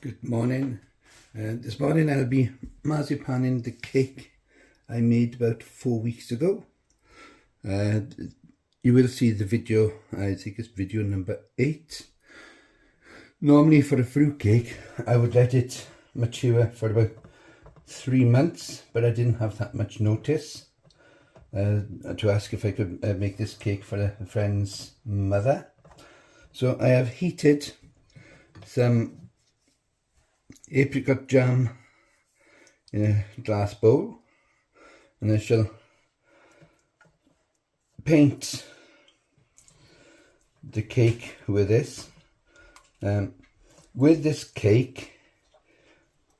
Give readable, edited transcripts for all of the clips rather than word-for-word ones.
Good morning. This morning I'll be marzipaning the cake I made about 4 weeks ago. You will see the video, I think it's video number 8. Normally for a fruit cake I would let it mature for about 3 months, but I didn't have that much notice to ask if I could make this cake for a friend's mother. So I have heated some apricot jam in a glass bowl, and I shall paint the cake with this. With this cake,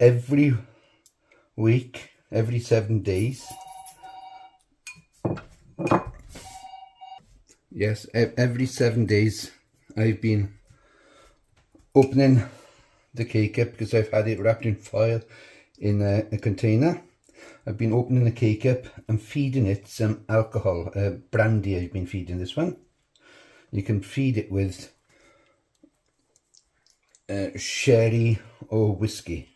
every week, every 7 days, yes, every 7 days I've been opening the cake up, because I've had it wrapped in foil in a container. I've been opening the cake up and feeding it some alcohol, brandy I've been feeding this one. You can feed it with sherry or whiskey,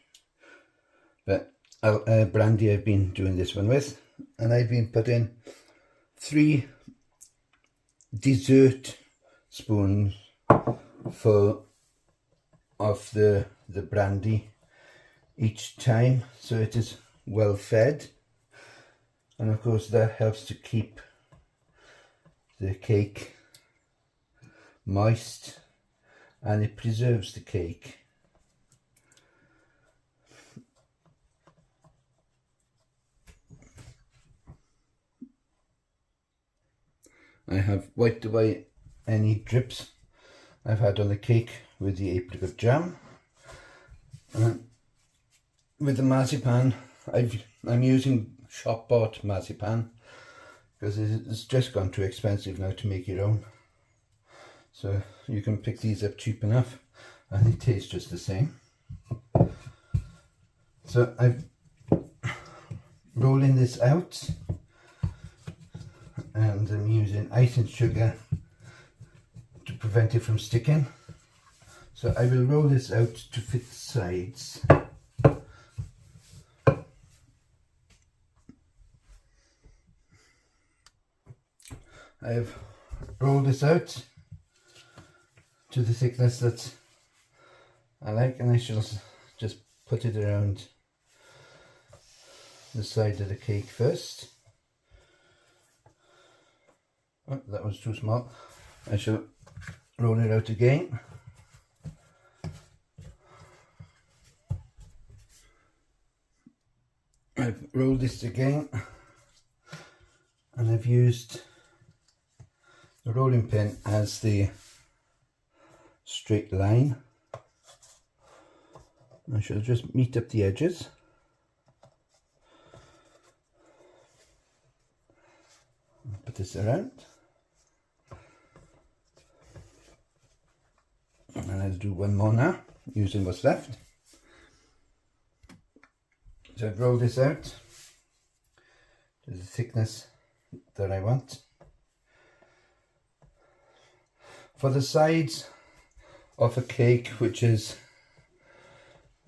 but brandy I've been doing this one with. And I've been putting 3 dessert spoons full of the brandy each time, so it is well fed, and of course that helps to keep the cake moist, and it preserves the cake. I have wiped away any drips I've had on the cake with the apricot jam. With the marzipan, I'm using shop bought marzipan because it's just gone too expensive now to make your own. So you can pick these up cheap enough and they taste just the same. So I'm rolling this out, and I'm using icing sugar to prevent it from sticking. So I will roll this out to fit the sides. I have rolled this out to the thickness that I like, and I shall just put it around the side of the cake first. Oh, that was too small. I shall roll it out again. I've rolled this again, and I've used the rolling pin as the straight line. I shall just meet up the edges. Put this around, and I'll do one more now using what's left. So I've rolled this out to the thickness that I want. For the sides of a cake, which is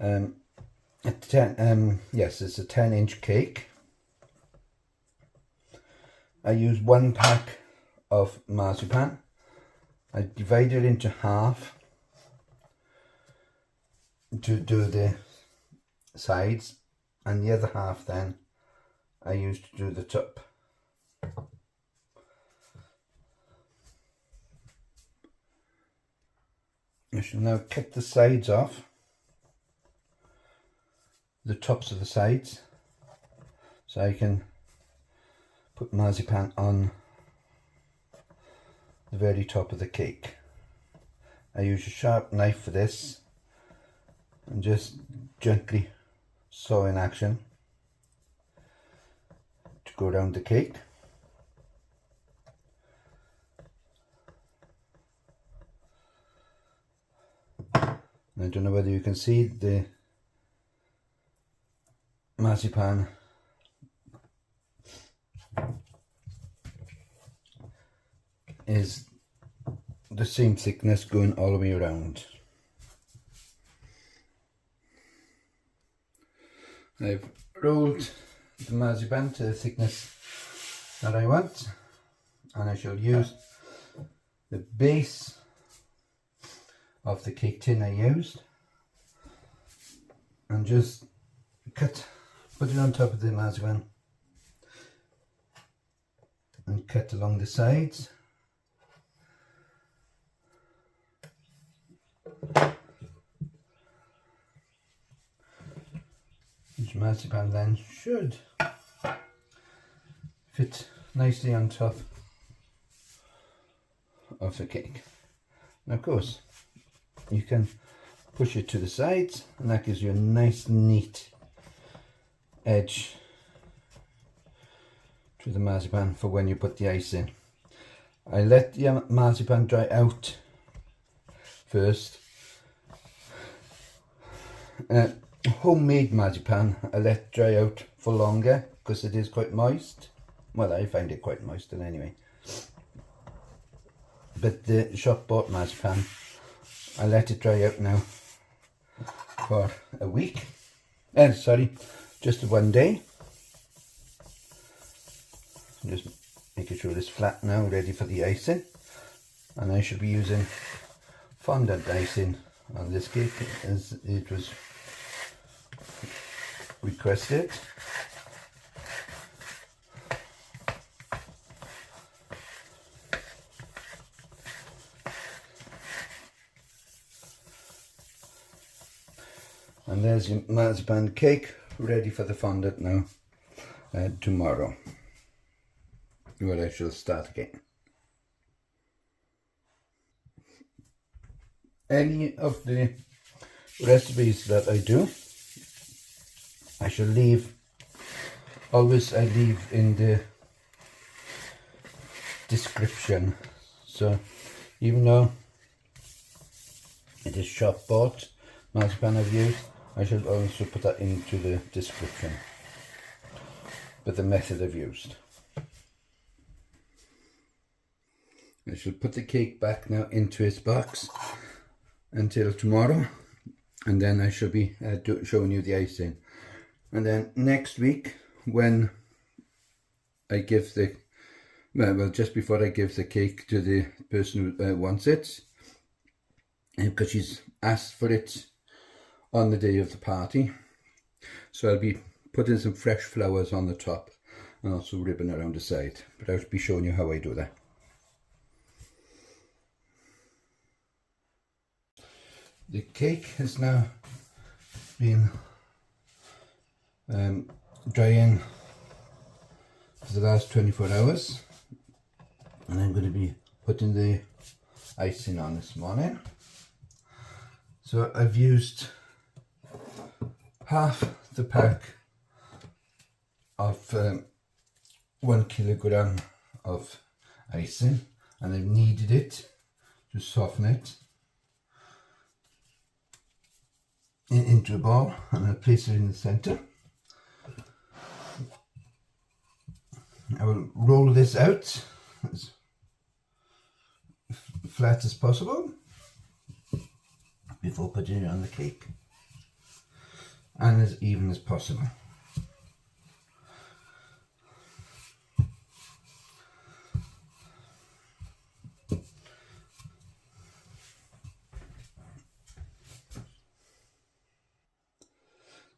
it's a 10-inch cake, I use 1 pack of marzipan. I divide it into half to do the sides, and the other half then I use to do the top. I shall now cut the sides off, the tops of the sides, so I can put marzipan on the very top of the cake. I use a sharp knife for this and just gently saw in action to go around the cake. I don't know whether you can see the marzipan is the same thickness going all the way around. I've rolled the marzipan to the thickness that I want, and I shall use the base of the cake tin I used and just put it on top of the marzipan and cut along the sides. This marzipan then should fit nicely on top of the cake. And of course you can push it to the sides, and that gives you a nice neat edge to the marzipan for when you put the ice in. I let the marzipan dry out first. Homemade marzipan I let dry out for longer because it is quite moist. Well, I find it quite moist anyway. But the shop bought marzipan, I let it dry out now for a week. Sorry, just 1 day. Just making sure it's flat now, ready for the icing. And I should be using fondant icing on this cake as it was requested. And there's your marzipan cake ready for the fondant now. Tomorrow, well, I shall start again. Any of the recipes that I do, I shall leave, always I leave in the description. So even though it is shop bought marzipan I've used, I shall also put that into the description, but the method I've used. I shall put the cake back now into its box until tomorrow, and then I shall be showing you the icing. And then next week, when I give the, well, just before I give the cake to the person who wants it, because she's asked for it on the day of the party, so I'll be putting some fresh flowers on the top and also ribbon around the side, but I'll be showing you how I do that. The cake has now been drying for the last 24 hours, and I'm going to be putting the icing on this morning. So I've used half the pack of 1 kilogram of icing, and I've kneaded it to soften it into a ball, and I'll place it in the center. I will roll this out as flat as possible before putting it on the cake, and as even as possible.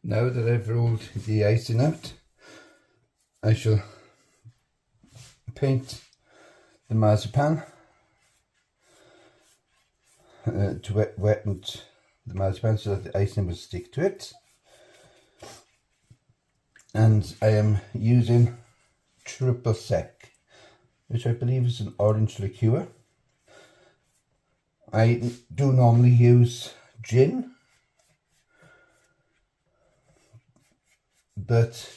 Now that I've rolled the icing out, I shall paint the marzipan to weten the marzipan so that the icing will stick to it. And I am using triple sec, which I believe is an orange liqueur. I do normally use gin, but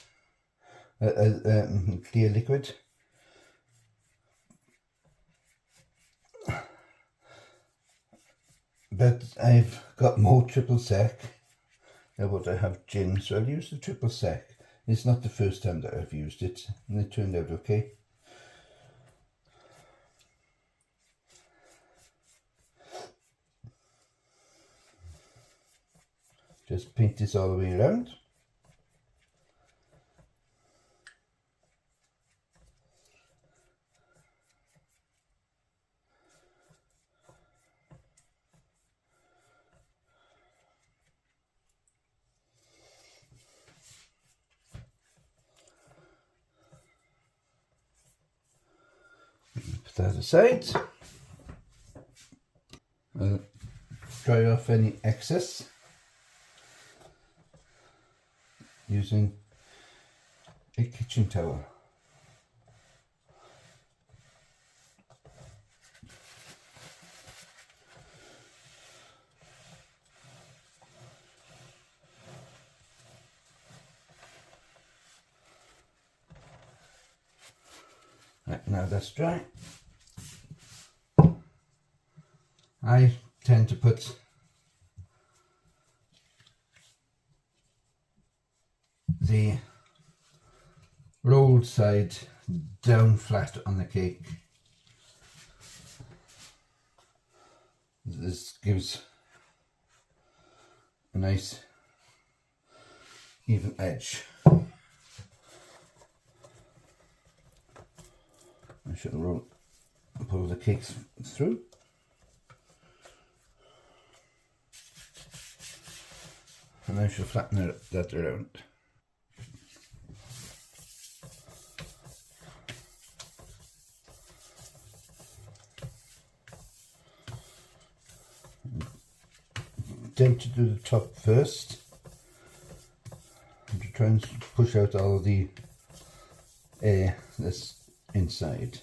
clear liquid. But I've got more triple sec than what I have gin, so I'll use the triple sec. It's not the first time that I've used it, and it turned out okay. Just paint this all the way around. that aside. I'll dry off any excess using a kitchen towel. Right, now that's dry. I tend to put the rolled side down flat on the cake. This gives a nice even edge. I shall pull the cakes through. And I shall flatten that around. Tend to do the top first, and to try and push out all the air that's inside.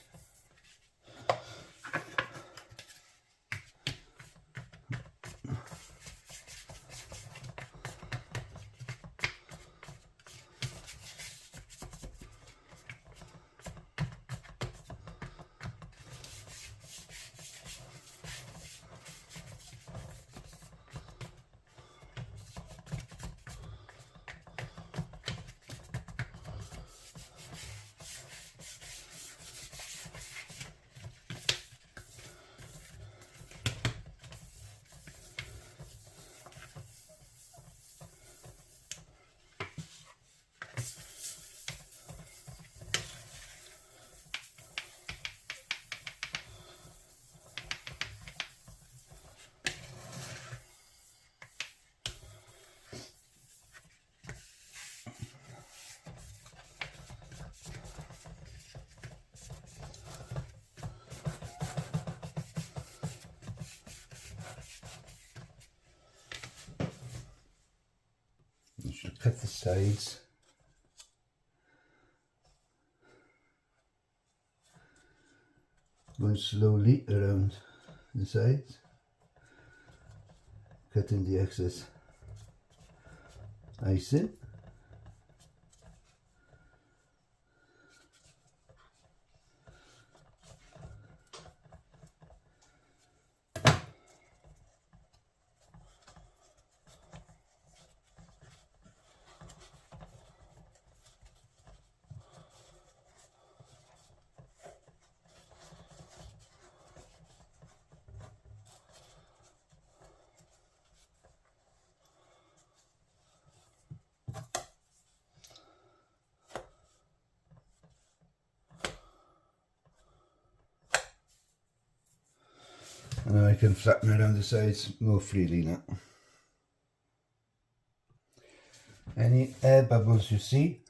You should cut the sides. Going slowly around the sides, cutting the excess icing. And now I can flatten around the sides more freely now. Any air bubbles you see,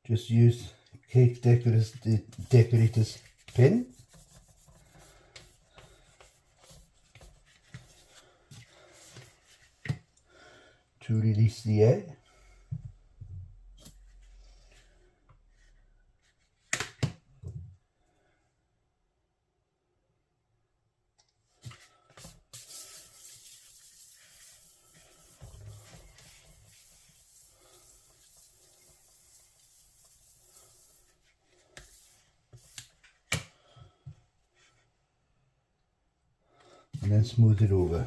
just use cake decorator's pin. To release the air. And then smooth it over.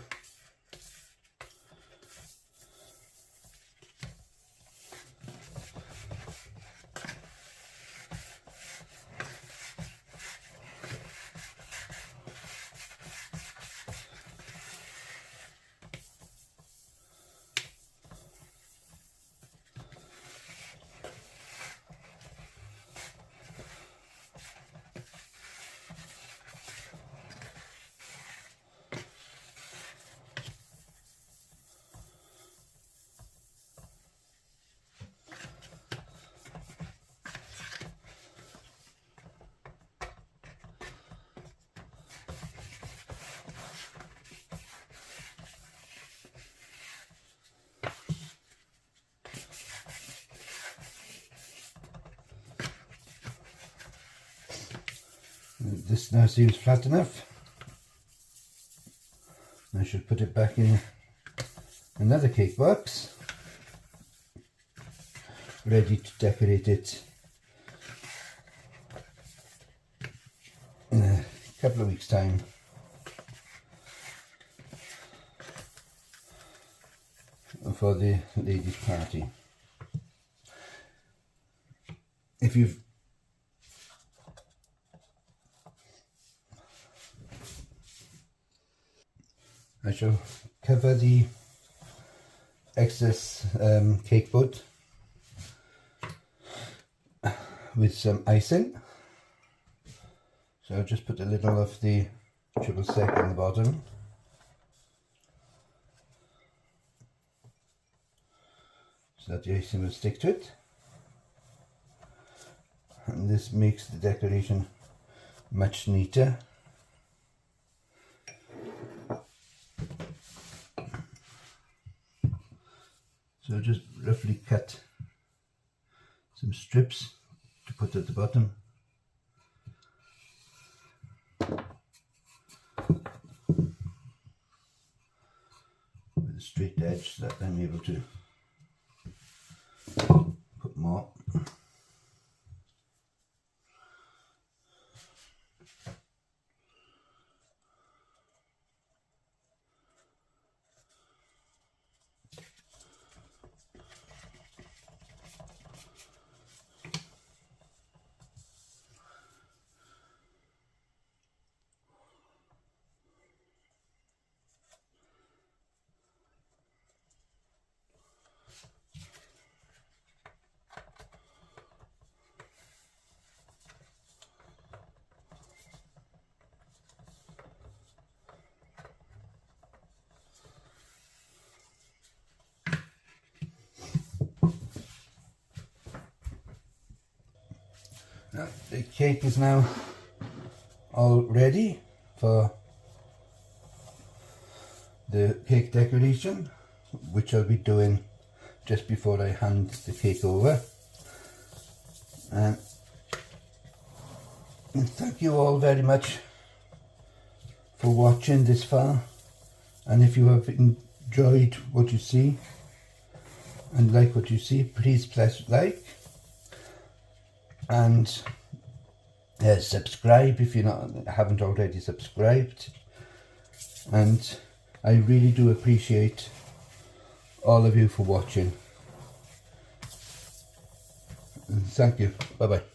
this now seems flat enough. I should put it back in another cake box, ready to decorate it in a couple of weeks' time. For the ladies' party. I shall cover the excess cake board with some icing. So I'll just put a little of the triple sec in the bottom. So that the icing will stick to it. And this makes the decoration much neater. So just roughly cut some strips to put at the bottom. With a straight edge so that I'm able to put more. Now, the cake is now all ready for the cake decoration, which I'll be doing just before I hand the cake over. And thank you all very much for watching this far, and if you have enjoyed what you see and like what you see, please press like and subscribe if you haven't already subscribed. And I really do appreciate all of you for watching. Thank you. Bye bye.